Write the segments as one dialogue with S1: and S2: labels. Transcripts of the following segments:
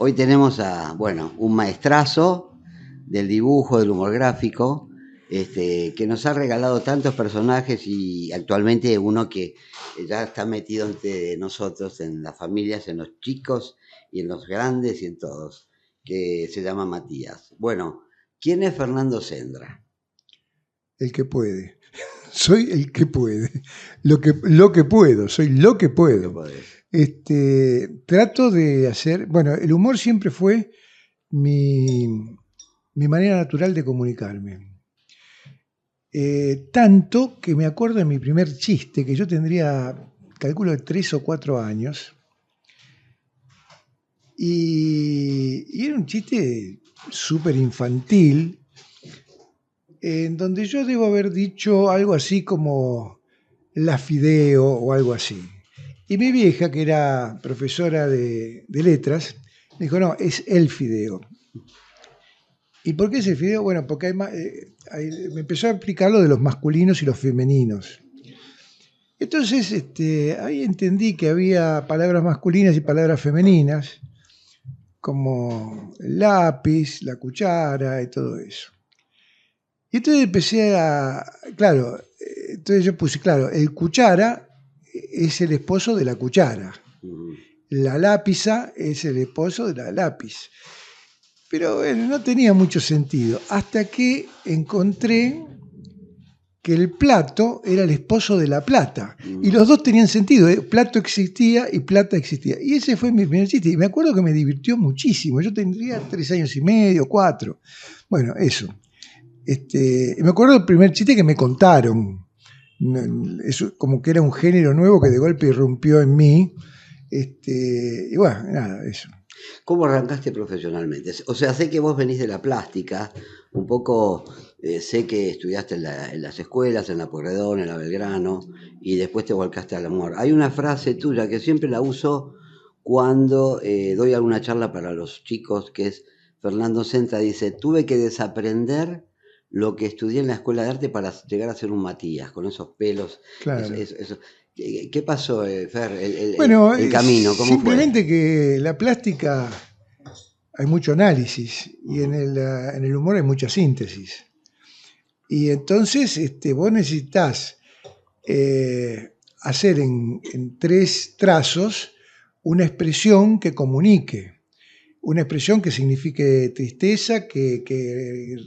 S1: Hoy tenemos bueno, un maestrazo del dibujo, del humor gráfico, que nos ha regalado tantos personajes y actualmente uno que ya está metido entre nosotros, en las familias, en los chicos y en los grandes y en todos, que se llama Matías. Bueno, ¿quién es Fernando Sendra?
S2: El que puede. Soy el que puede. Lo que puedo, soy lo que
S1: ¿Qué
S2: puedo.
S1: podés?
S2: Trato de hacer. Bueno, el humor siempre fue mi, mi manera natural de comunicarme. Tanto que me acuerdo de mi primer chiste, que yo tendría, calculo, de 3 o 4 años, y era un chiste súper infantil, en donde yo debo haber dicho algo así como la fideo o algo así. Y mi vieja, que era profesora de letras, me dijo, no, es el fideo. ¿Y por qué es el fideo? Bueno, porque me empezó a explicar lo de los masculinos y los femeninos. Entonces, ahí entendí que había palabras masculinas y palabras femeninas, como el lápiz, la cuchara y todo eso. Y entonces claro, entonces yo puse, claro, el cuchara es el esposo de la cuchara,
S1: Mm.
S2: la lápiza es el esposo de la lápiz. Pero bueno, no tenía mucho sentido, hasta que encontré que el plato era el esposo de la plata. Y los dos tenían sentido, ¿eh? Plato existía y plata existía. Y ese fue mi primer chiste. Y me acuerdo que me divirtió muchísimo. Yo tendría 3 años y medio, 4. Bueno, eso. Me acuerdo del primer chiste que me contaron. Eso, como que era un género nuevo que de golpe irrumpió en mí. Y bueno, nada, eso.
S1: ¿Cómo arrancaste profesionalmente? O sea, sé que vos venís de la plástica, un poco sé que estudiaste en las escuelas, en la Pueyrredón, en la Belgrano, y después te volcaste al amor. Hay una frase tuya que siempre la uso cuando doy alguna charla para los chicos, que es Fernando Sendra, dice, tuve que desaprender lo que estudié en la escuela de arte para llegar a ser un Matías, con esos pelos,
S2: Claro.
S1: ¿Qué pasó, Fer?
S2: Bueno,
S1: El camino, ¿cómo fue?
S2: simplemente que la plástica hay mucho análisis y en el humor hay mucha síntesis. Y entonces vos necesitas hacer en 3 trazos una expresión que comunique, una expresión que signifique tristeza, que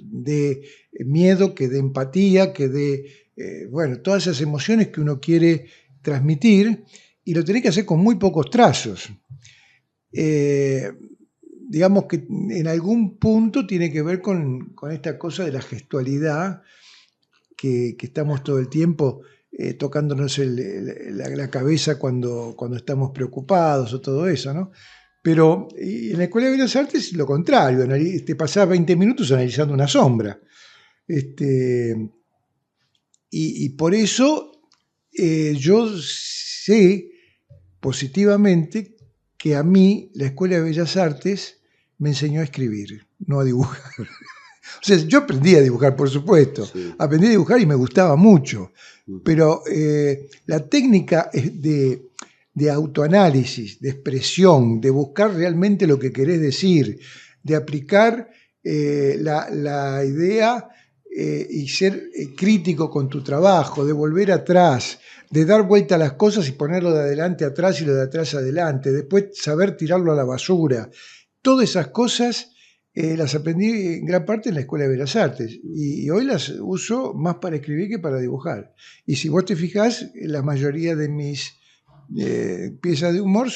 S2: dé miedo, que dé empatía, que dé, bueno, todas esas emociones que uno quiere transmitir, y lo tenés que hacer con muy pocos trazos. Eh, digamos que en algún punto tiene que ver con esta cosa de la gestualidad, que estamos todo el tiempo tocándonos la cabeza cuando estamos preocupados o todo eso, ¿no? Pero en la Escuela de Bellas Artes lo contrario, te pasás 20 minutos analizando una sombra. Y por eso yo sé positivamente que a mí la Escuela de Bellas Artes me enseñó a escribir, no a dibujar. O sea, yo aprendí a dibujar, por supuesto.
S1: Sí.
S2: Aprendí a dibujar y me gustaba mucho.
S1: Ujú.
S2: Pero la técnica de autoanálisis, de expresión, de buscar realmente lo que querés decir, de aplicar la idea y ser crítico con tu trabajo, de volver atrás, de dar vuelta a las cosas y ponerlo de adelante atrás y lo de atrás adelante, después saber tirarlo a la basura. Todas esas cosas las aprendí en gran parte en la Escuela de Bellas Artes y hoy las uso más para escribir que para dibujar. Y si vos te fijás, la mayoría de mis piezas de humor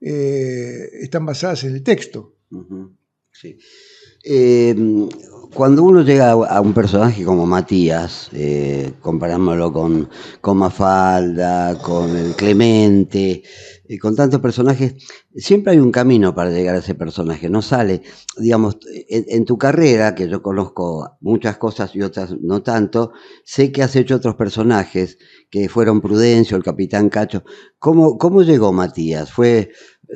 S2: están basadas en el texto.
S1: Ujú, sí. Eh, Cuando uno llega a un personaje como Matías, comparándolo con Mafalda, con el Clemente, con tantos personajes, siempre hay un camino para llegar a ese personaje, no sale, digamos, en tu carrera, que yo conozco muchas cosas y otras no tanto, sé que has hecho otros personajes que fueron Prudencio, el Capitán Cacho. ¿Cómo llegó Matías?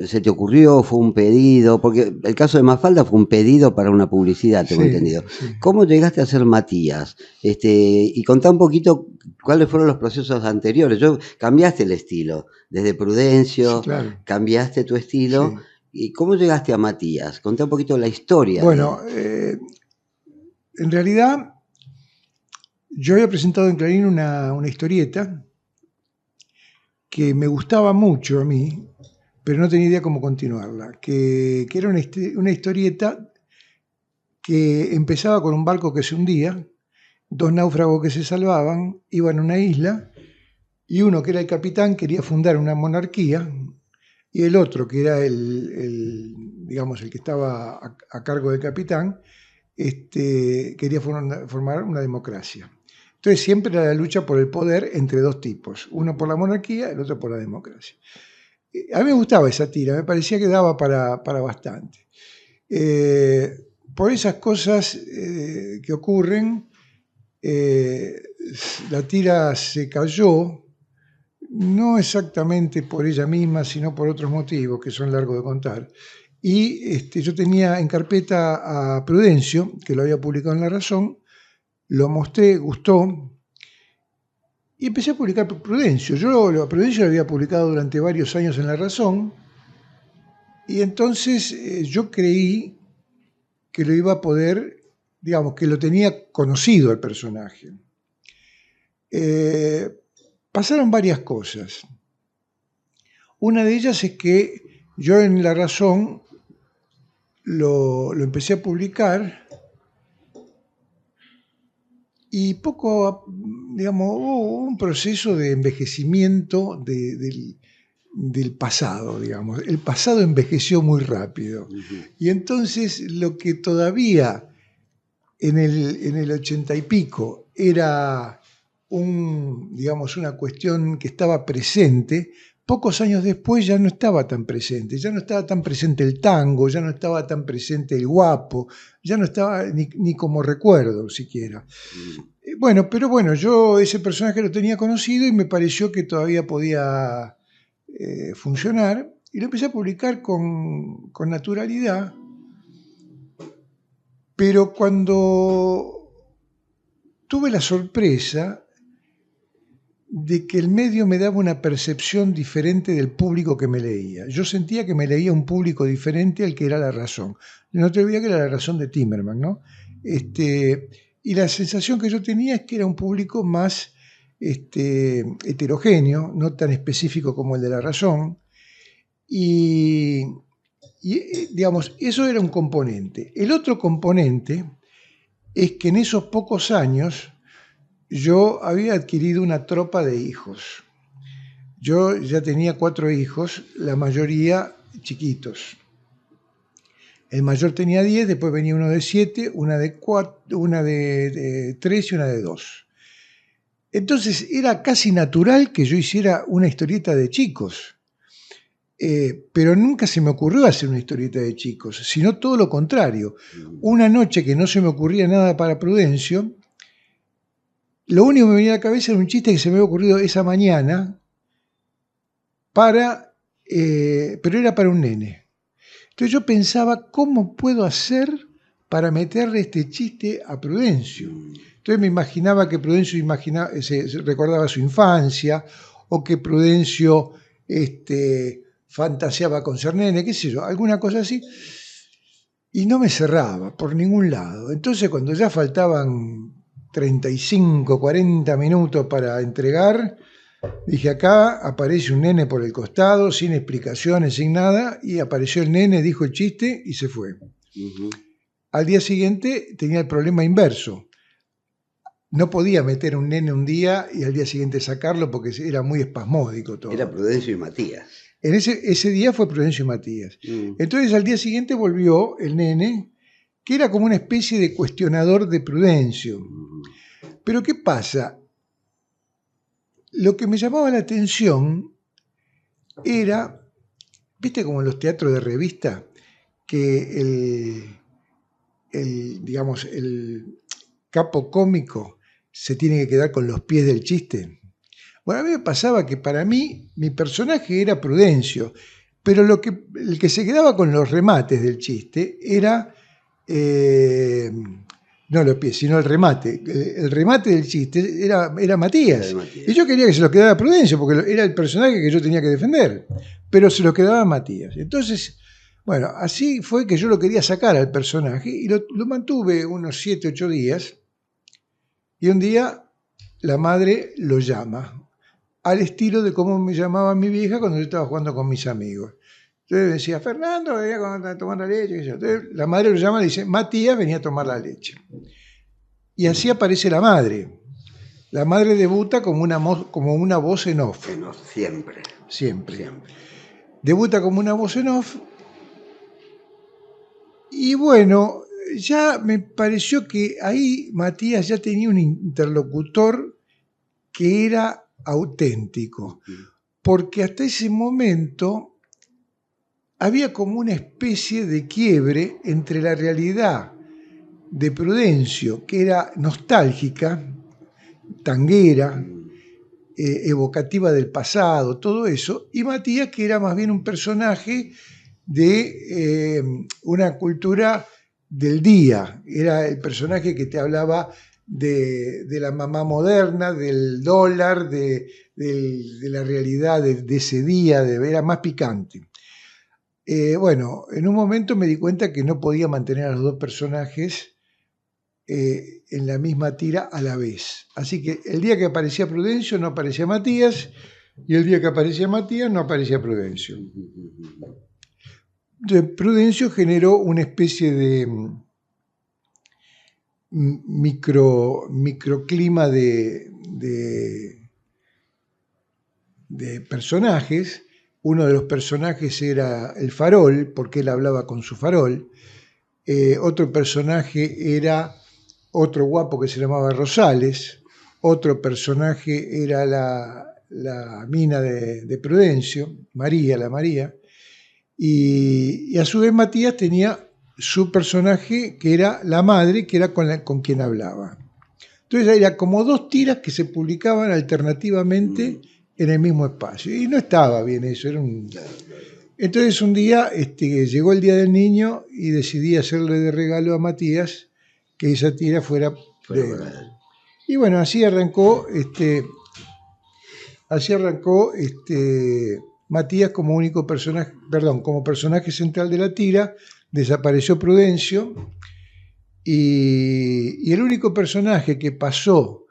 S1: ¿Se te ocurrió? ¿Fue un pedido? Porque el caso de Mafalda fue un pedido para una publicidad, tengo
S2: Sí,
S1: entendido.
S2: sí.
S1: ¿Cómo llegaste a ser Matías? Y contá un poquito cuáles fueron los procesos anteriores. Cambiaste el estilo, desde
S2: Sí,
S1: Prudencio,
S2: claro.
S1: cambiaste tu estilo,
S2: Sí.
S1: ¿Y cómo llegaste a Matías? Contá un poquito la historia.
S2: Bueno, en realidad yo había presentado en Clarín una historieta que me gustaba mucho a mí, pero no tenía idea cómo continuarla, que era una historieta que empezaba con un barco que se hundía, dos náufragos que se salvaban, iban a una isla, y uno que era el capitán quería fundar una monarquía, y el otro, que era digamos, el que estaba a cargo del capitán, quería formar una democracia. Entonces siempre era la lucha por el poder entre dos tipos, uno por la monarquía, el otro por la democracia. A mí me gustaba esa tira, me parecía que daba para bastante. Por esas cosas que ocurren, la tira se cayó, no exactamente por ella misma, sino por otros motivos que son largos de contar. Y yo tenía en carpeta a Prudencio, que lo había publicado en La Razón, lo mostré, gustó, y empecé a publicar Prudencio. Yo a Prudencio lo había publicado durante varios años en La Razón, y entonces yo creí que lo iba a poder, digamos, que lo tenía conocido el personaje. Pasaron varias cosas. Una de ellas es que yo en La Razón lo empecé a publicar y poco, digamos, hubo un proceso de envejecimiento del pasado, digamos. El pasado envejeció muy rápido. Y entonces lo que todavía en el 80 y pico era digamos, una cuestión que estaba presente, pocos años después ya no estaba tan presente. Ya no estaba tan presente el tango, ya no estaba tan presente el guapo, ya no estaba ni como recuerdo siquiera. Bueno, pero bueno, yo ese personaje lo tenía conocido y me pareció que todavía podía funcionar, y lo empecé a publicar con naturalidad, pero cuando tuve la sorpresa de que el medio me daba una percepción diferente del público que me leía. Yo sentía que me leía un público diferente al que era La Razón. No te olvides que era La Razón de Timerman, ¿no? Y la sensación que yo tenía es que era un público más heterogéneo, no tan específico como el de La Razón. Y digamos, eso era un componente. El otro componente es que en esos pocos años yo había adquirido una tropa de hijos. Yo ya tenía 4 hijos, la mayoría chiquitos. El mayor tenía 10, después venía uno de 7, una de 3 y una de 2. Entonces era casi natural que yo hiciera una historieta de chicos. Pero nunca se me ocurrió hacer una historieta de chicos, sino todo lo contrario. Una noche que no se me ocurría nada para Prudencio, lo único que me venía a la cabeza era un chiste que se me había ocurrido esa mañana, pero era para un nene. Entonces yo pensaba, ¿cómo puedo hacer para meterle este chiste a Prudencio? Entonces me imaginaba que Prudencio se recordaba su infancia, o que Prudencio fantaseaba con ser nene, qué sé yo, alguna cosa así, y no me cerraba por ningún lado. Entonces cuando ya faltaban 35, 40 minutos para entregar, dije, acá aparece un nene por el costado, sin explicaciones, sin nada, y apareció el nene, dijo el chiste y se fue. Al día siguiente tenía el problema inverso. No podía meter un nene un día y al día siguiente sacarlo porque era muy espasmódico todo.
S1: Era Prudencio y Matías.
S2: En ese día fue Prudencio y Matías. Entonces al día siguiente volvió el nene, que era como una especie de cuestionador de Prudencio. Pero ¿qué pasa? Lo que me llamaba la atención era, ¿viste como en los teatros de revista? Que digamos, el capo cómico se tiene que quedar con los pies del chiste. Bueno, a mí me pasaba que para mí mi personaje era Prudencio, pero el que se quedaba con los remates del chiste era, no los pies, sino el remate. El remate del chiste era Matías. Y yo quería que se lo quedara Prudencio, porque era el personaje que yo tenía que defender, pero se lo quedaba Matías. Entonces, Bueno, así fue que yo lo quería sacar al personaje y lo mantuve unos 7, 8 días. Y un día la madre lo llama, al estilo de cómo me llamaba mi vieja cuando yo estaba jugando con mis amigos. Entonces me decía, Fernando, venía a tomar la leche. Entonces la madre lo llama y dice, Matías venía a tomar la leche. Y así aparece la madre. La madre debuta como una voz en off.
S1: Siempre.
S2: Siempre. Debuta como una voz en off. Y bueno, ya me pareció que ahí Matías ya tenía un interlocutor que era auténtico, porque hasta ese momento había como una especie de quiebre entre la realidad de Prudencio, que era nostálgica, tanguera, evocativa del pasado, todo eso, y Matías, que era más bien un personaje de una cultura del día, era el personaje que te hablaba de la mamá moderna, del dólar, de la realidad de ese día, era más picante. Bueno, en un momento me di cuenta que no podía mantener a los dos personajes en la misma tira a la vez. Así que el día que aparecía Prudencio no aparecía Matías, y el día que aparecía Matías no aparecía Prudencio. Entonces, Prudencio generó una especie de microclima de personajes. Uno de los personajes era el farol, porque él hablaba con su farol. Otro personaje era otro guapo que se llamaba Rosales. Otro personaje era la mina de Prudencio, María, la María. Y a su vez Matías tenía su personaje que era la madre, que era con quien hablaba. Entonces era como dos tiras que se publicaban alternativamente en el mismo espacio. Y no estaba bien eso. Entonces un día llegó el Día del Niño y decidí hacerle de regalo a Matías que esa tira fuera de él. Y bueno, así arrancó Matías como único personaje, como personaje central de la tira. Desapareció Prudencio y el único personaje que pasó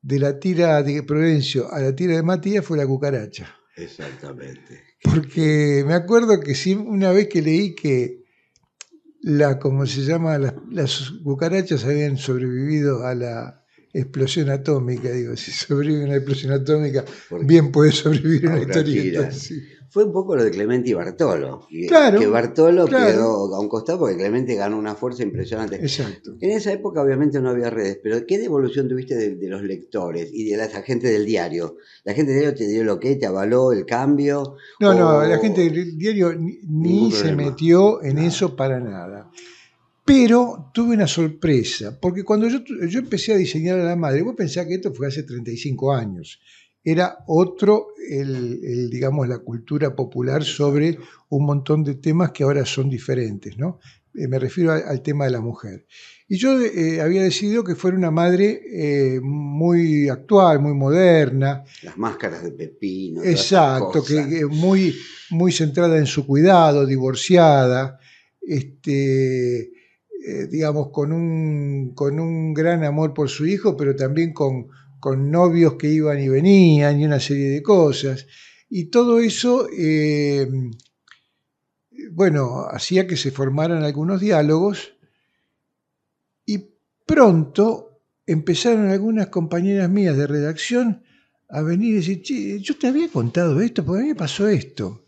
S2: de la tira de Prudencio a la tira de Matías fue la cucaracha.
S1: Exactamente.
S2: Porque me acuerdo que sí, una vez que leí que las cucarachas habían sobrevivido a la explosión atómica. Digo, si sobrevive una explosión atómica, bien puede sobrevivir una historieta. Sí.
S1: Fue un poco lo de Clemente y Bartolo.
S2: Claro,
S1: que Bartolo quedó a un costado porque Clemente ganó una fuerza impresionante.
S2: Exacto.
S1: En esa época obviamente no había redes, pero ¿qué devolución tuviste de los lectores y de la gente del diario? ¿La gente del diario te dio lo que te avaló el cambio?
S2: No, la gente del diario ni se metió en eso para nada. Pero tuve una sorpresa, porque cuando yo empecé a diseñar a la madre, vos pensás que esto fue hace 35 años. Era otro, digamos, la cultura popular sobre un montón de temas que ahora son diferentes, ¿no? Me refiero al tema de la mujer. Y yo había decidido que fuera una madre muy actual, muy moderna.
S1: Las máscaras de Pepino.
S2: Exacto, que muy, muy centrada en su cuidado, divorciada, digamos, con un gran amor por su hijo, pero también con novios que iban y venían y una serie de cosas. Y todo eso, bueno, hacía que se formaran algunos diálogos y pronto empezaron algunas compañeras mías de redacción a venir y decir, che, yo te había contado esto, porque a mí me pasó esto.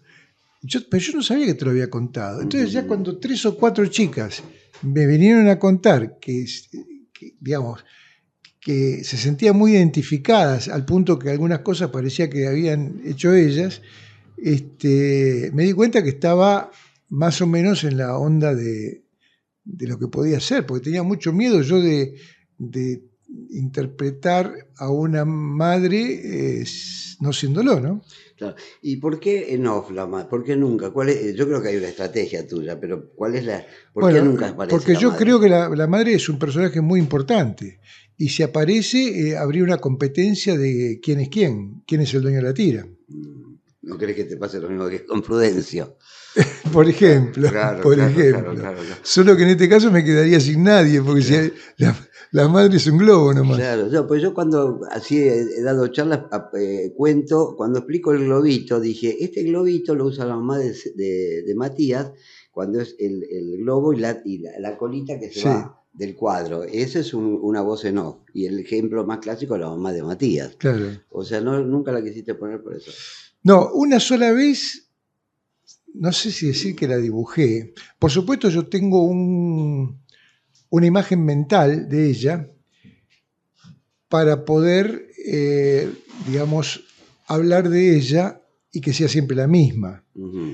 S2: Pero yo no sabía que te lo había contado. Entonces ya cuando 3 o 4 chicas me vinieron a contar que digamos, que se sentían muy identificadas al punto que algunas cosas parecía que habían hecho ellas, me di cuenta que estaba más o menos en la onda de lo que podía ser, porque tenía mucho miedo yo de interpretar a una madre no siéndolo, ¿no?
S1: Claro. ¿Y por qué en off la madre? ¿Por qué nunca? Yo creo que hay una estrategia tuya, pero ¿cuál es la? ¿Por qué nunca aparece
S2: porque
S1: la
S2: yo
S1: madre?
S2: creo que la madre es un personaje muy importante y si aparece habría una competencia de quién es el dueño de la tira.
S1: ¿No crees que te pase lo mismo que con Prudencio?
S2: Por ejemplo,
S1: Claro,
S2: por
S1: claro, claro,
S2: ejemplo.
S1: claro, claro.
S2: Solo que en este caso me quedaría sin nadie, porque si
S1: Claro.
S2: la madre es un globo nomás.
S1: Claro, pues yo cuando así he dado charlas, cuento, cuando explico el globito, dije, este globito lo usa la mamá de Matías cuando es el globo y la colita que se
S2: Sí,
S1: va del cuadro. Esa es una voz en off. Y el ejemplo más clásico es la mamá de Matías.
S2: claro.
S1: O sea, no, nunca la quisiste poner por eso.
S2: No, una sola vez, no sé si decir que la dibujé. Por supuesto, yo tengo una imagen mental de ella para poder, digamos, hablar de ella y que sea siempre la misma.
S1: Ujú.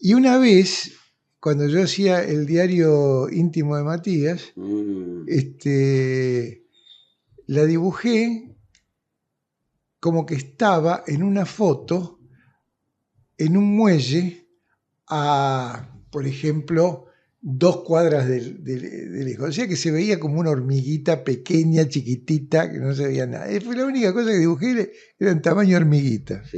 S2: Y una vez, cuando yo hacía el diario íntimo de Matías,
S1: Mm.
S2: la dibujé como que estaba en una foto en un muelle a, por ejemplo, 2 cuadras de lejos. O sea que se veía como una hormiguita pequeña, chiquitita, que no se veía nada. Fue la única cosa que dibujé, era en tamaño hormiguita.